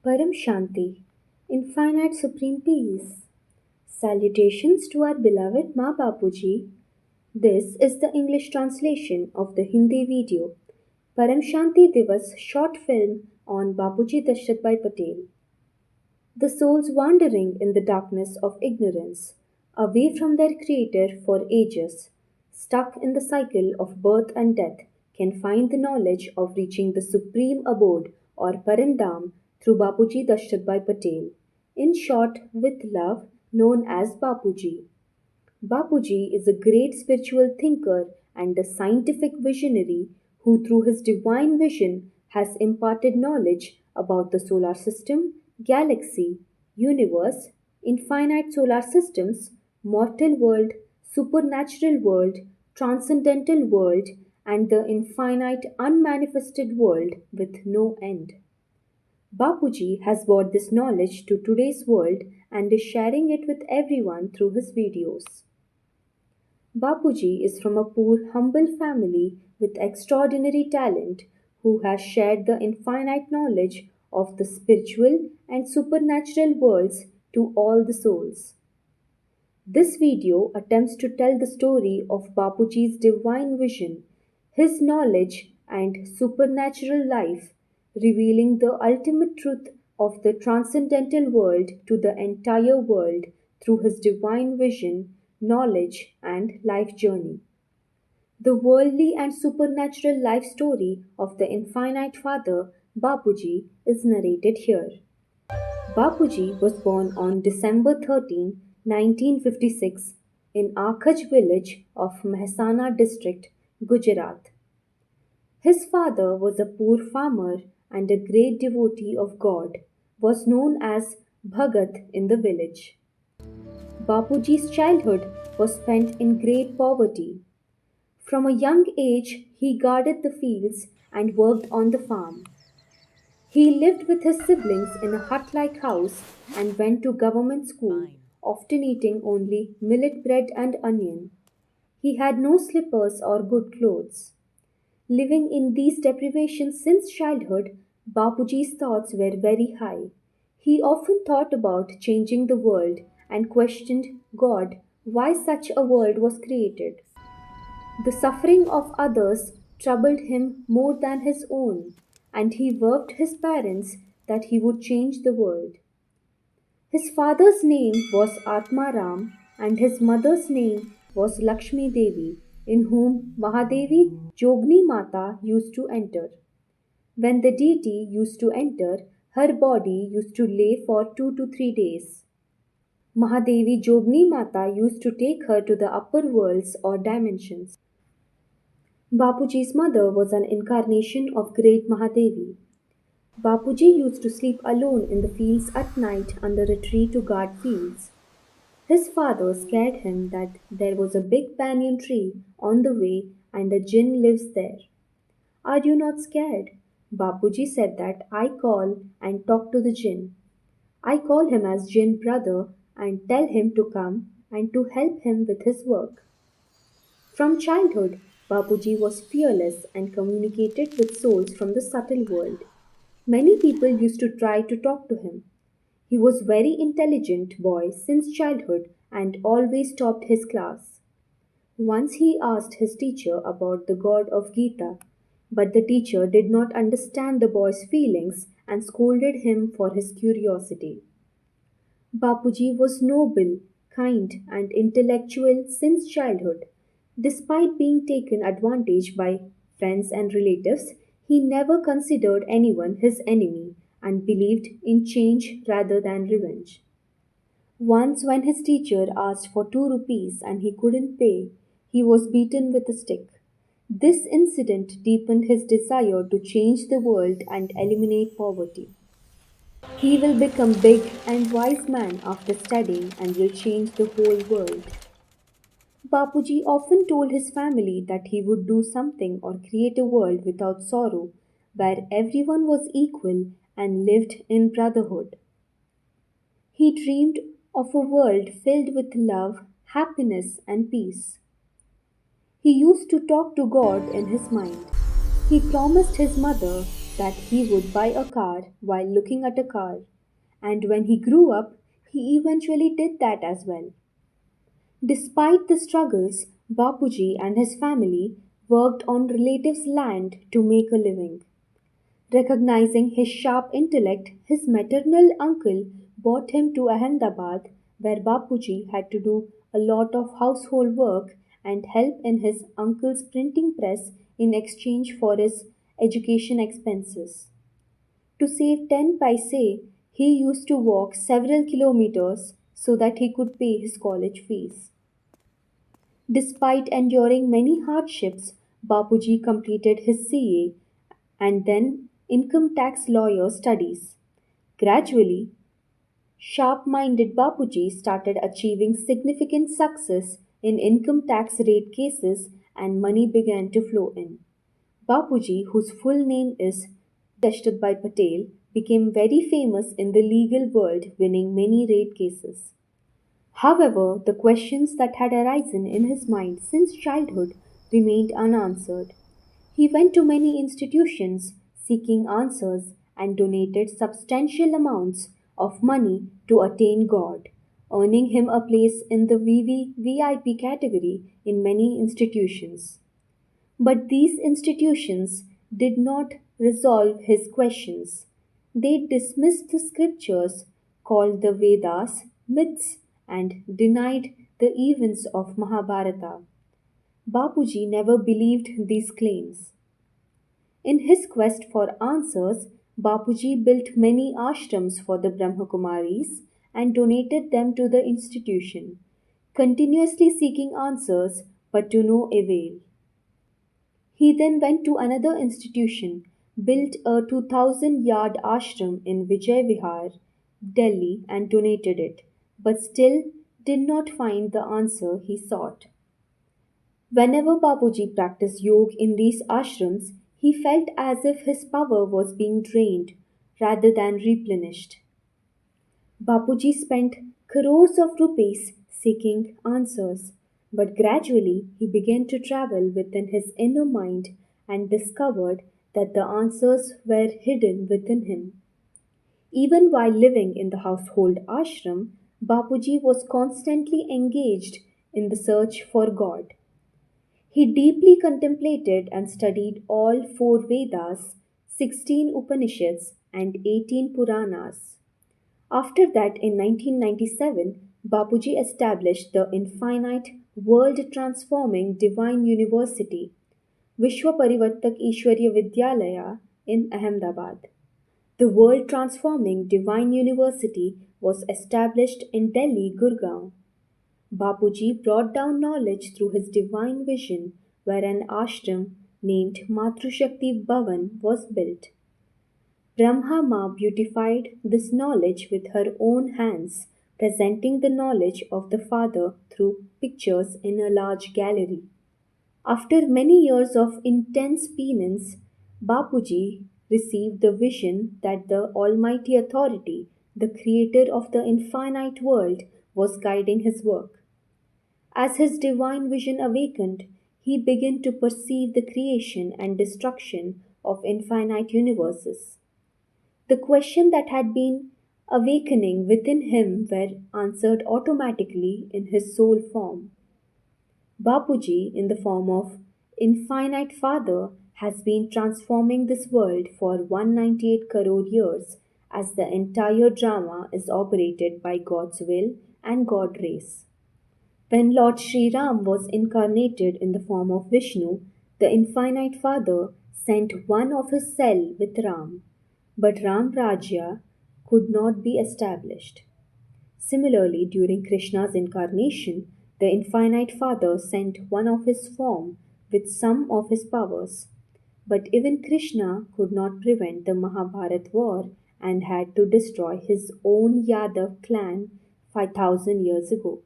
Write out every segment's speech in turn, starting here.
Paramshanti, infinite supreme peace. Salutations to our beloved Ma Bapuji. This is the English translation of the Hindi video Paramshanti Divas short film on Bapuji Dashratbhai Patel. The souls wandering in the darkness of ignorance, away from their Creator for ages, stuck in the cycle of birth and death, can find the knowledge of reaching the supreme abode or Parandam through Bapuji Dashratbhai Patel, in short, with love, known as Bapuji. Bapuji is a great spiritual thinker and a scientific visionary who, through his divine vision, has imparted knowledge about the solar system, galaxy, universe, infinite solar systems, mortal world, supernatural world, transcendental world, and the infinite unmanifested world with no end. Bapuji has brought this knowledge to today's world and is sharing it with everyone through his videos. Bapuji is from a poor, humble family with extraordinary talent who has shared the infinite knowledge of the spiritual and supernatural worlds to all the souls. This video attempts to tell the story of Bapuji's divine vision, his knowledge, and supernatural life, revealing the ultimate truth of the transcendental world to the entire world through his divine vision, knowledge, and life journey. The worldly and supernatural life story of the Infinite Father, Bapuji, is narrated here. Bapuji was born on December 13, 1956, in Akhaj village of Mehsana district, Gujarat. His father was a poor farmer and a great devotee of God, was known as Bhagat in the village. Bapuji's childhood was spent in great poverty. From a young age, he guarded the fields and worked on the farm. He lived with his siblings in a hut like house and went to government school, often eating only millet bread and onion. He had no slippers or good clothes. Living in these deprivations since childhood, Bapuji's thoughts were very high. He often thought about changing the world and questioned God why such a world was created. The suffering of others troubled him more than his own, and he worked his parents that he would change the world. His father's name was Atmaram and his mother's name was Lakshmi Devi, in whom Mahadevi Jogni Mata used to enter. When the deity used to enter, her body used to lay for 2 to 3 days. Mahadevi Jogni Mata used to take her to the upper worlds or dimensions. Bapuji's mother was an incarnation of great Mahadevi. Bapuji used to sleep alone in the fields at night under a tree to guard fields. His father scared him that there was a big banyan tree on the way and a jinn lives there. Are you not scared? Bapuji said that I call and talk to the jinn. I call him as jinn brother and tell him to come and to help him with his work. From childhood, Bapuji was fearless and communicated with souls from the subtle world. Many people used to try to talk to him. He was very intelligent boy since childhood and always topped his class. Once he asked his teacher about the god of Gita, but the teacher did not understand the boy's feelings and scolded him for his curiosity. Bapuji was noble, kind, and intellectual since childhood. Despite being taken advantage by friends and relatives, he never considered anyone his enemy and believed in change rather than revenge. Once, when his teacher asked for 2 rupees and he couldn't pay, he was beaten with a stick. This incident deepened his desire to change the world and eliminate poverty. He will become big and wise man after studying and will change the whole world. Bapuji often told his family that he would do something or create a world without sorrow, where everyone was equal and lived in brotherhood. He dreamed of a world filled with love, happiness, and peace. He used to talk to God in his mind. He promised his mother that he would buy a car while looking at a car, and when he grew up, he eventually did that as well. Despite the struggles, Bapuji and his family worked on relatives' land to make a living. Recognizing his sharp intellect, his maternal uncle brought him to Ahmedabad, where Bapuji had to do a lot of household work and help in his uncle's printing press in exchange for his education expenses. To save 10 paise, he used to walk several kilometers so that he could pay his college fees. Despite enduring many hardships, Bapuji completed his CA and then income tax lawyer studies. Gradually, sharp minded Bapuji started achieving significant success in income tax rate cases and money began to flow in. Bapuji, whose full name is Dashtadbhai Patel, became very famous in the legal world, winning many rate cases. However, the questions that had arisen in his mind since childhood remained unanswered. He went to many institutions seeking answers and donated substantial amounts of money to attain God, earning him a place in the VIP category in many institutions. But these institutions did not resolve his questions. They dismissed the scriptures, called the Vedas myths, and denied the events of Mahabharata. Bapuji never believed these claims. In his quest for answers, Bapuji built many ashrams for the Brahmakumaris and donated them to the institution, continuously seeking answers but to no avail. He then went to another institution, built a 2000-yard ashram in Vijay Vihar, Delhi, and donated it, but still did not find the answer he sought. Whenever Bapuji practiced yoga in these ashrams, he felt as if his power was being drained rather than replenished. Bapuji spent crores of rupees seeking answers, but gradually he began to travel within his inner mind and discovered that the answers were hidden within him. Even while living in the household ashram, Bapuji was constantly engaged in the search for God. He deeply contemplated and studied all four Vedas, 16 Upanishads, and 18 Puranas. After that, in 1997, Bapuji established the infinite, world transforming Divine University, Vishwa Parivartak Ishwarya Vidyalaya, in Ahmedabad. The world transforming Divine University was established in Delhi, Gurgaon. Bapuji brought down knowledge through his divine vision, where an ashram named Matrushakti Bhavan was built. Brahma Ma beautified this knowledge with her own hands, presenting the knowledge of the Father through pictures in a large gallery. After many years of intense penance, Bapuji received the vision that the Almighty Authority, the creator of the infinite world, was guiding his work. As his divine vision awakened, he began to perceive the creation and destruction of infinite universes. The question that had been awakening within him were answered automatically in his soul form. Bapuji, in the form of Infinite Father, has been transforming this world for 198 crore years as the entire drama is operated by God's will and God race. When Lord Sri Ram was incarnated in the form of Vishnu, the Infinite Father sent one of his cell with Ram, but Ram Rajya could not be established. Similarly, during Krishna's incarnation, the Infinite Father sent one of his form with some of his powers. But even Krishna could not prevent the Mahabharat war and had to destroy his own Yadav clan 5000 years ago.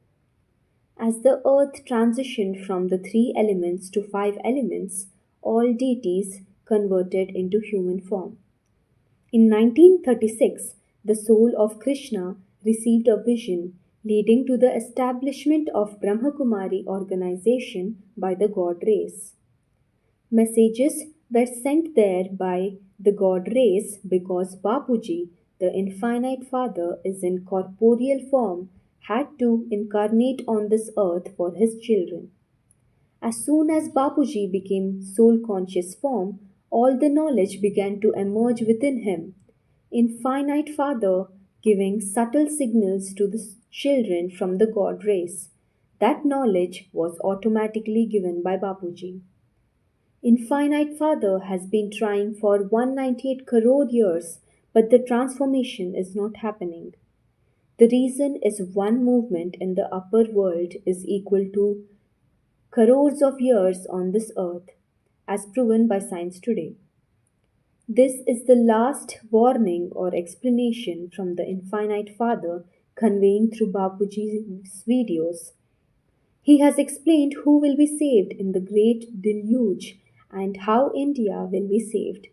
As the earth transitioned from the three elements to five elements, all deities converted into human form. In 1936, the soul of Krishna received a vision leading to the establishment of Brahmakumari organization by the god race. Messages were sent there by the god race because Bapuji, the infinite father, is in corporeal form, had to incarnate on this earth for his children. As soon as Bapuji became soul conscious form, all the knowledge began to emerge within him. Infinite Father giving subtle signals to the children from the God race. That knowledge was automatically given by Bapuji. Infinite Father has been trying for 198 crore years, but the transformation is not happening. The reason is one movement in the upper world is equal to crores of years on this earth, as proven by science today. This is the last warning or explanation from the Infinite Father conveying through Bapuji's videos. He has explained who will be saved in the great deluge and how India will be saved.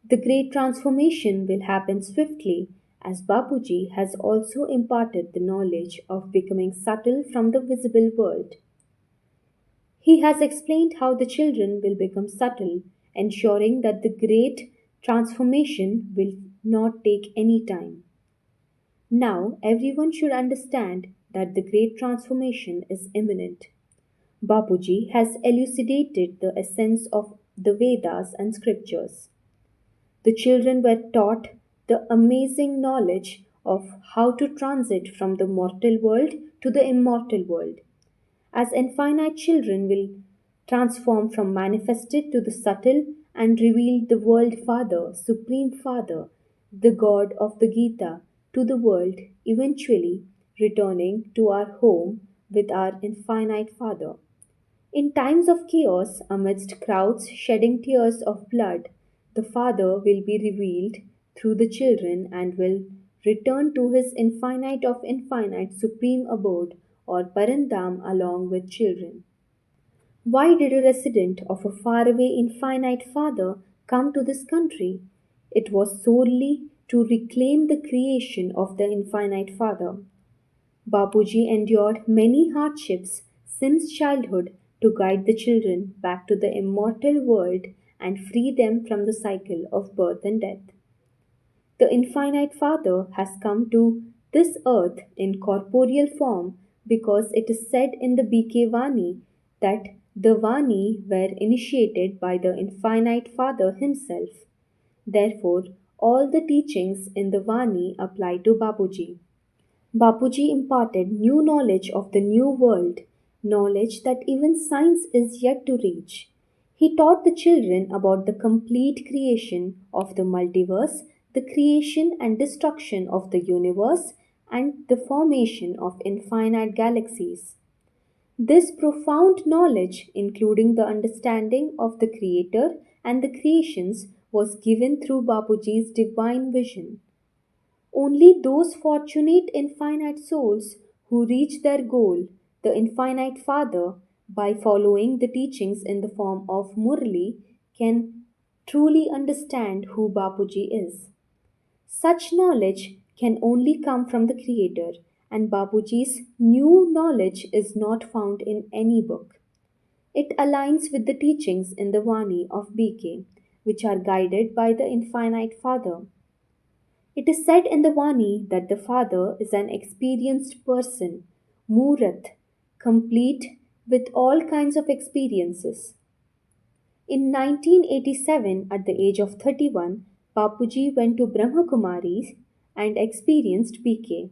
The great transformation will happen swiftly as Bapuji has also imparted the knowledge of becoming subtle from the visible world. He has explained how the children will become subtle, ensuring that the great transformation will not take any time. Now, everyone should understand that the great transformation is imminent. Bapuji has elucidated the essence of the Vedas and scriptures. The children were taught the amazing knowledge of how to transit from the mortal world to the immortal world. As infinite children will transform from manifested to the subtle and reveal the world Father, Supreme Father, the God of the Gita, to the world, eventually returning to our home with our infinite Father. In times of chaos, amidst crowds shedding tears of blood, the Father will be revealed through the children and will return to his infinite of infinite supreme abode or Parandam along with children. Why did a resident of a faraway infinite Father come to this country? It was solely to reclaim the creation of the infinite Father. Bapuji endured many hardships since childhood to guide the children back to the immortal world and free them from the cycle of birth and death. The Infinite Father has come to this earth in corporeal form because it is said in the BK Vani that the Vani were initiated by the Infinite Father himself. Therefore, all the teachings in the Vani apply to Bapuji. Bapuji imparted new knowledge of the new world, knowledge that even science is yet to reach. He taught the children about the complete creation of the multiverse, the creation and destruction of the universe, and the formation of infinite galaxies. This profound knowledge, including the understanding of the Creator and the creations, was given through Bapuji's divine vision. Only those fortunate infinite souls who reach their goal, the infinite Father, by following the teachings in the form of Murli, can truly understand who Bapuji is. Such knowledge can only come from the Creator, and Bapuji's new knowledge is not found in any book. It aligns with the teachings in the Vani of BK, which are guided by the infinite Father. It is said in the Vani that the Father is an experienced person, Murat, complete with all kinds of experiences. In 1987, at the age of 31, Bapuji went to Brahma Kumaris and experienced BK.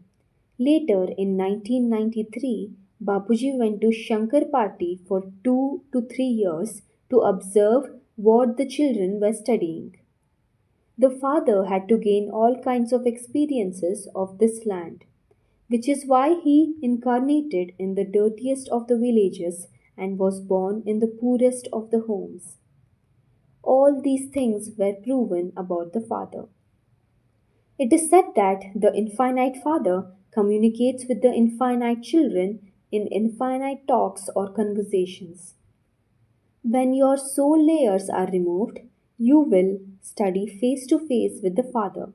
Later, in 1993, Bapuji went to Shankar Party for 2 to 3 years to observe what the children were studying. The father had to gain all kinds of experiences of this land, which is why he incarnated in the dirtiest of the villages and was born in the poorest of the homes. All these things were proven about the Father. It is said that the infinite Father communicates with the infinite children in infinite talks or conversations. When your soul layers are removed, you will study face to face with the Father.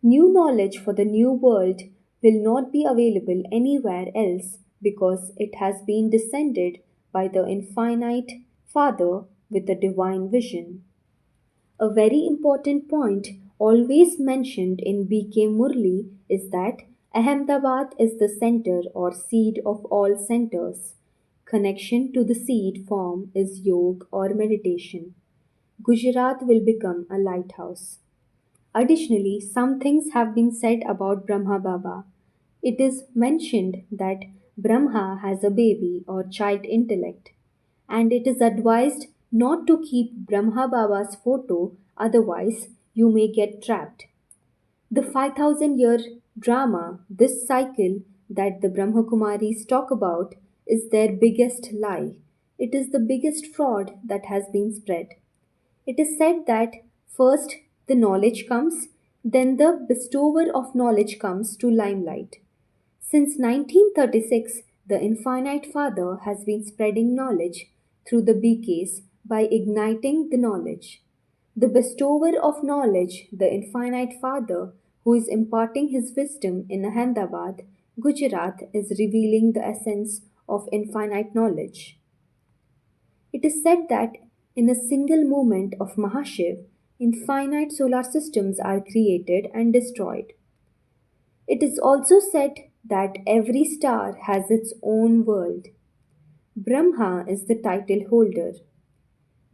New knowledge for the new world will not be available anywhere else because it has been descended by the infinite Father with the divine vision. A very important point always mentioned in B.K. Murli is that Ahmedabad is the center or seed of all centers. Connection to the seed form is yoga or meditation. Gujarat will become a lighthouse. Additionally, some things have been said about Brahma Baba. It is mentioned that Brahma has a baby or child intellect, and it is advised not to keep Brahma Baba's photo, otherwise, you may get trapped. The 5000-year drama, this cycle that the Brahma Kumaris talk about, is their biggest lie. It is the biggest fraud that has been spread. It is said that first the knowledge comes, then the bestower of knowledge comes to limelight. Since 1936, the Infinite Father has been spreading knowledge through the BKs by igniting the knowledge. The bestower of knowledge, the Infinite Father, who is imparting his wisdom in Ahmedabad, Gujarat, is revealing the essence of infinite knowledge. It is said that in a single moment of Mahashiv, infinite solar systems are created and destroyed. It is also said that every star has its own world. Brahma is the title holder.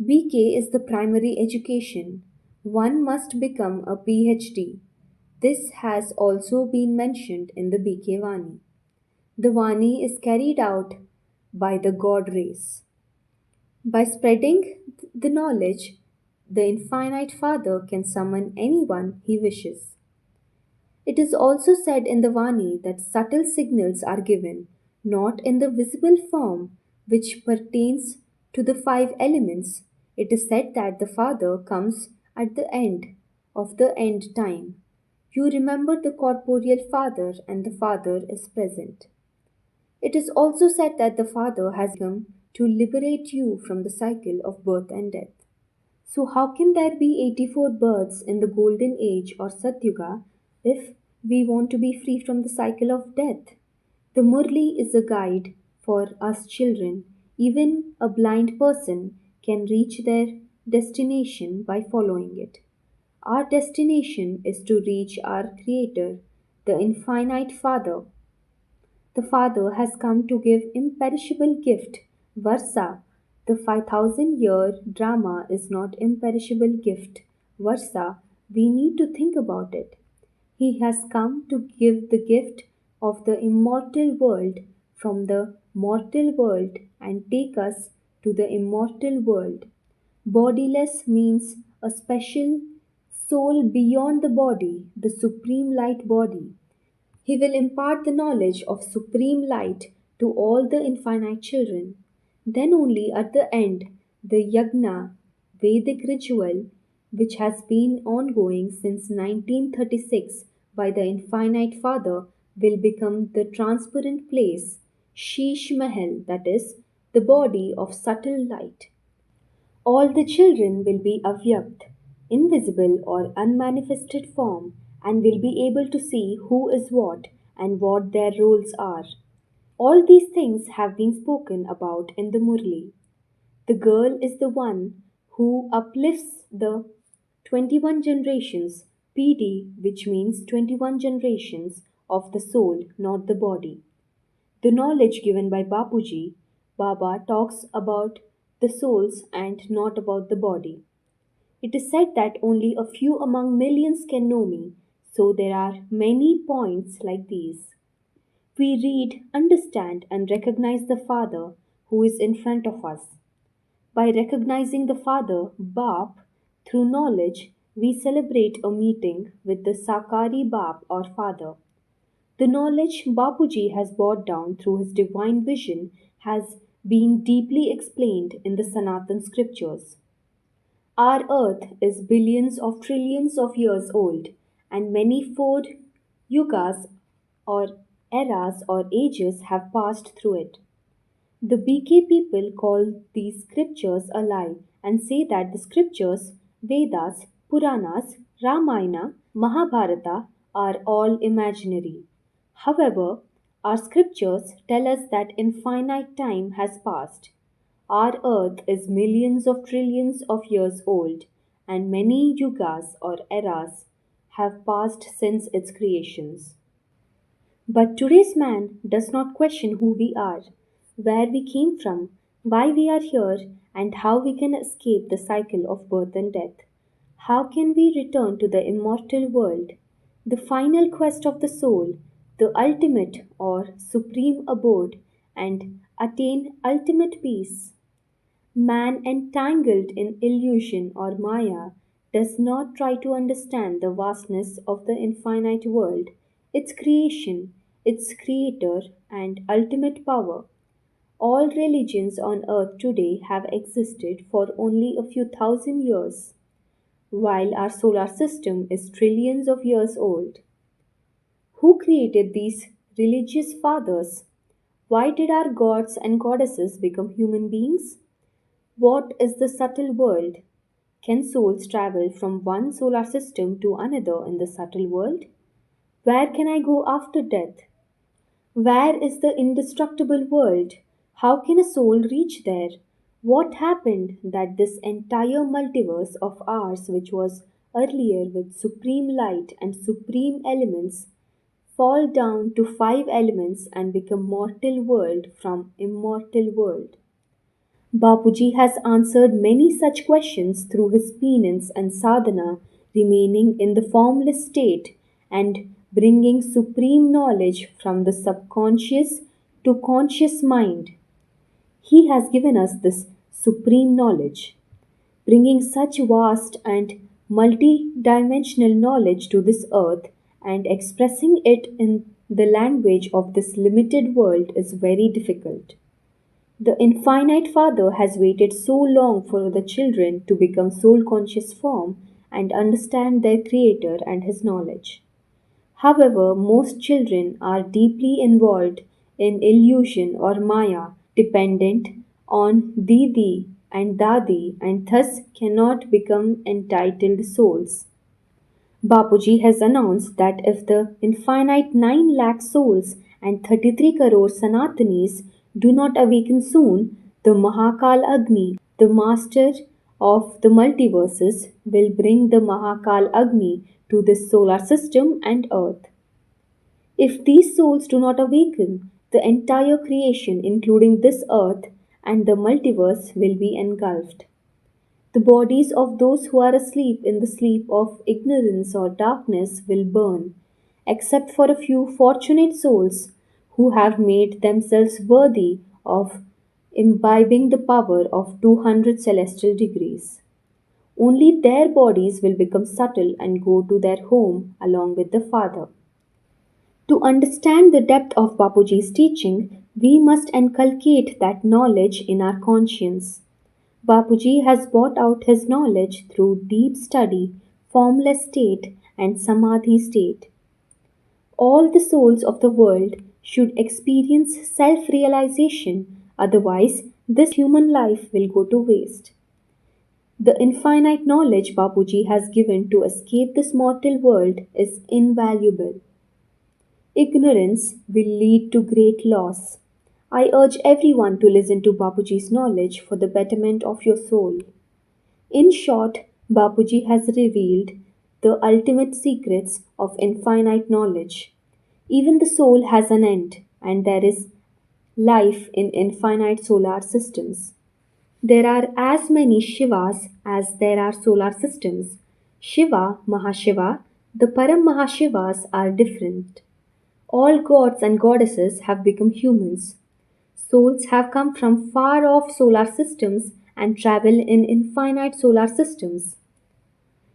BK is the primary education. One must become a PhD. This has also been mentioned in the BK Vani. The Vani is carried out by the God race. By spreading the knowledge, the Infinite Father can summon anyone he wishes. It is also said in the Vani that subtle signals are given, not in the visible form which pertains to the five elements. It is said that the Father comes at the end of the end time. You remember the corporeal Father, and the Father is present. It is also said that the Father has come to liberate you from the cycle of birth and death. So, how can there be 84 births in the Golden Age or Satyuga if we want to be free from the cycle of death? The Murli is a guide for us children. Even a blind person can reach their destination by following it. Our destination is to reach our Creator, the Infinite Father. The Father has come to give imperishable gift. Varsa, the 5000-year drama is not imperishable gift. Varsa, we need to think about it. He has come to give the gift of the immortal world from the mortal world and take us to the immortal world. Bodiless means a special soul beyond the body, the supreme light body. He will impart the knowledge of supreme light to all the infinite children. Then only at the end, the yagna, Vedic ritual, which has been ongoing since 1936 by the Infinite Father, will become the transparent place, Sheesh Mahal, that is, the body of subtle light. All the children will be avyakt, invisible or unmanifested form, and will be able to see who is what and what their roles are. All these things have been spoken about in the Murli. The girl is the one who uplifts the 21 generations, PD, which means 21 generations of the soul, not the body. The knowledge given by Bapuji, Baba talks about the souls and not about the body. It is said that only a few among millions can know me, so there are many points like these. We read, understand, and recognize the Father who is in front of us. By recognizing the Father, Bap, through knowledge, we celebrate a meeting with the Sakari Bap or Father. The knowledge Bapuji has brought down through his divine vision has been deeply explained in the Sanatan scriptures. Our earth is billions of trillions of years old, and many four yugas or eras or ages have passed through it. The BK people call these scriptures a lie and say that the scriptures, Vedas, Puranas, Ramayana, Mahabharata are all imaginary. However, our scriptures tell us that infinite time has passed. Our earth is millions of trillions of years old, and many yugas or eras have passed since its creations. But today's man does not question who we are, where we came from, why we are here, and how we can escape the cycle of birth and death. How can we return to the immortal world, the final quest of the soul, the ultimate or supreme abode, and attain ultimate peace? Man, entangled in illusion or Maya, does not try to understand the vastness of the infinite world, its creation, its creator, and ultimate power. All religions on earth today have existed for only a few thousand years, while our solar system is trillions of years old. Who created these religious fathers? Why did our gods and goddesses become human beings? What is the subtle world? Can souls travel from one solar system to another in the subtle world? Where can I go after death? Where is the indestructible world? How can a soul reach there? What happened that this entire multiverse of ours, which was earlier with supreme light and supreme elements, fall down to five elements and become mortal world from immortal world? Bapuji has answered many such questions through his penance and sadhana, remaining in the formless state and bringing supreme knowledge from the subconscious to conscious mind. He has given us this supreme knowledge, bringing such vast and multi-dimensional knowledge to this earth and expressing it in the language of this limited world is very difficult. The infinite Father has waited so long for the children to become soul conscious form and understand their Creator and His knowledge. However, most children are deeply involved in illusion or Maya, dependent on Didi and Dadi, and thus cannot become entitled souls. Bapuji has announced that if the infinite 9 lakh souls and 33 crore Sanatanis do not awaken soon, the Mahakal Agni, the master of the multiverses, will bring the Mahakal Agni to this solar system and earth. If these souls do not awaken, the entire creation, including this earth and the multiverse, will be engulfed. The bodies of those who are asleep in the sleep of ignorance or darkness will burn, except for a few fortunate souls who have made themselves worthy of imbibing the power of 200 celestial degrees. Only their bodies will become subtle and go to their home along with the Father. To understand the depth of Bapuji's teaching, we must inculcate that knowledge in our conscience. Bapuji has brought out his knowledge through deep study, formless state, and samadhi state. All the souls of the world should experience self realization, otherwise, this human life will go to waste. The infinite knowledge Bapuji has given to escape this mortal world is invaluable. Ignorance will lead to great loss. I urge everyone to listen to Bapuji's knowledge for the betterment of your soul. In short, Bapuji has revealed the ultimate secrets of infinite knowledge. Even the soul has an end, and there is life in infinite solar systems. There are as many Shivas as there are solar systems. Shiva, Mahashiva, the Param Mahashivas are different. All gods and goddesses have become humans. Souls have come from far off solar systems and travel in infinite solar systems.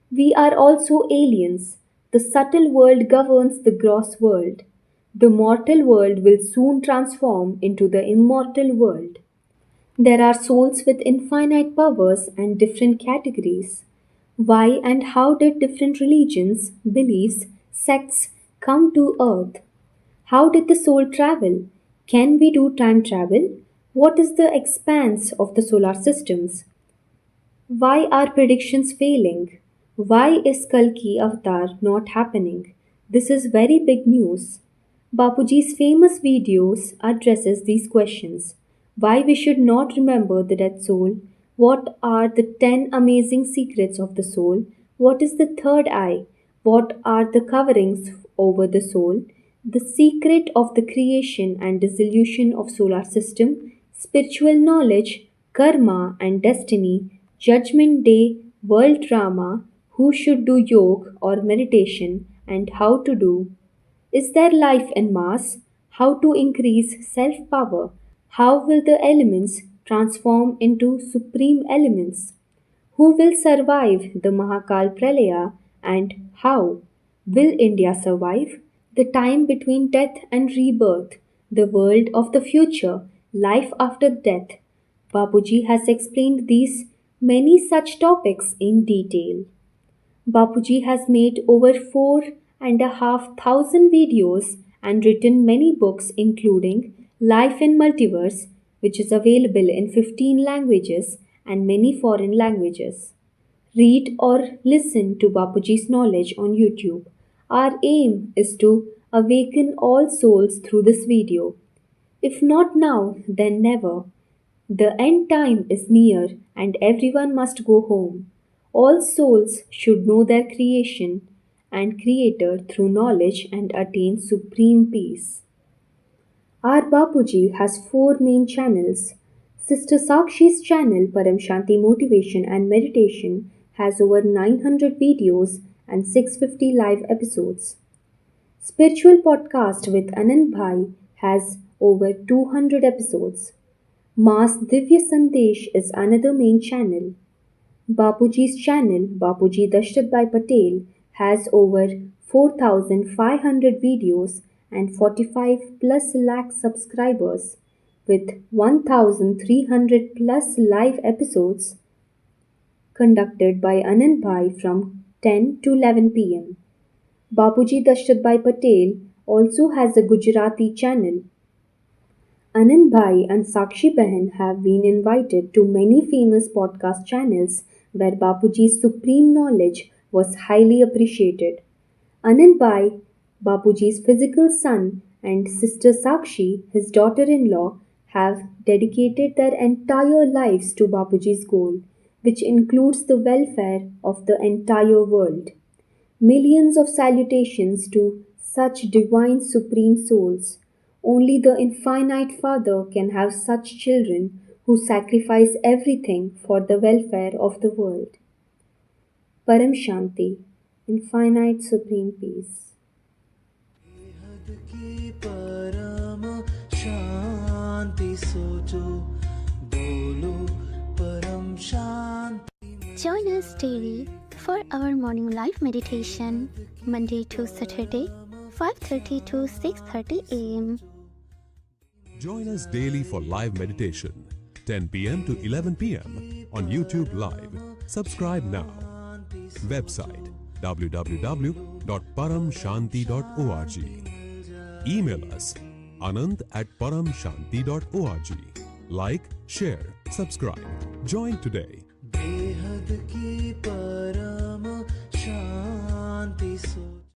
We are also aliens. The subtle world governs the gross world. The mortal world will soon transform into the immortal world. There are souls with infinite powers and different categories. Why and how did different religions, beliefs, sects come to earth? How did the soul travel? Can we do time travel? What is the expanse of the solar systems? Why are predictions failing? Why is Kalki Avatar not happening? This is very big news. Bapuji's famous videos addresses these questions. Why we should not remember the dead soul, What are the 10 amazing secrets of the soul? What is the third eye? What are the coverings over the soul? The secret of the creation and dissolution of solar system, spiritual knowledge, karma and destiny, judgment day, world drama, who should do yoga or meditation and how to do. Is there life in Mars? How to increase self power? How will the elements transform into supreme elements? Who will survive the Mahakal Pralaya and how? Will India survive? The time between death and rebirth, the world of the future, life after death. Bapuji has explained these many such topics in detail. Bapuji has made over 4,500 videos and written many books, including Life in Multiverse, which is available in 15 languages and many foreign languages. Read or listen to Bapuji's knowledge on YouTube. Our aim is to awaken all souls through this video. If not now, then never. The end time is near and everyone must go home. All souls should know their creation and creator through knowledge and attain supreme peace. Our Bapuji has four main channels. Sister Sakshi's channel Paramshanti Motivation and Meditation has over 900 videos and 650 live episodes. Spiritual Podcast with Anand Bhai has over 200 episodes. Mass Divya Sandesh is another main channel. Bapuji's channel, Bapuji Dashrat Bhai Patel, has over 4,500 videos and 45 plus lakh subscribers with 1,300 plus live episodes conducted by Anand Bhai from 10 to 11 pm. Bapuji Dashrat Bhai Patel also has a Gujarati channel. Anand Bhai and Sakshi Behan have been invited to many famous podcast channels where Bapuji's supreme knowledge was highly appreciated. Anand Bhai, Bapuji's physical son, and sister Sakshi, his daughter-in-law, have dedicated their entire lives to Bapuji's goal, which includes the welfare of the entire world. Millions of salutations to such divine supreme souls. Only the infinite Father can have such children who sacrifice everything for the welfare of the world. Paramshanti, infinite supreme peace. बेहद की परम शांति सोचो बोलो परम शांति Join us daily for our morning live meditation, Monday to Saturday, 5:30 to 6:30 a.m. Join us daily for live meditation, 10 p.m. to 11 p.m. on YouTube Live. Subscribe now. Website www.paramshanti.org. Email us anand@paramshanti.org. Like, share, subscribe. Join today. बेहद की परम शांति सोचो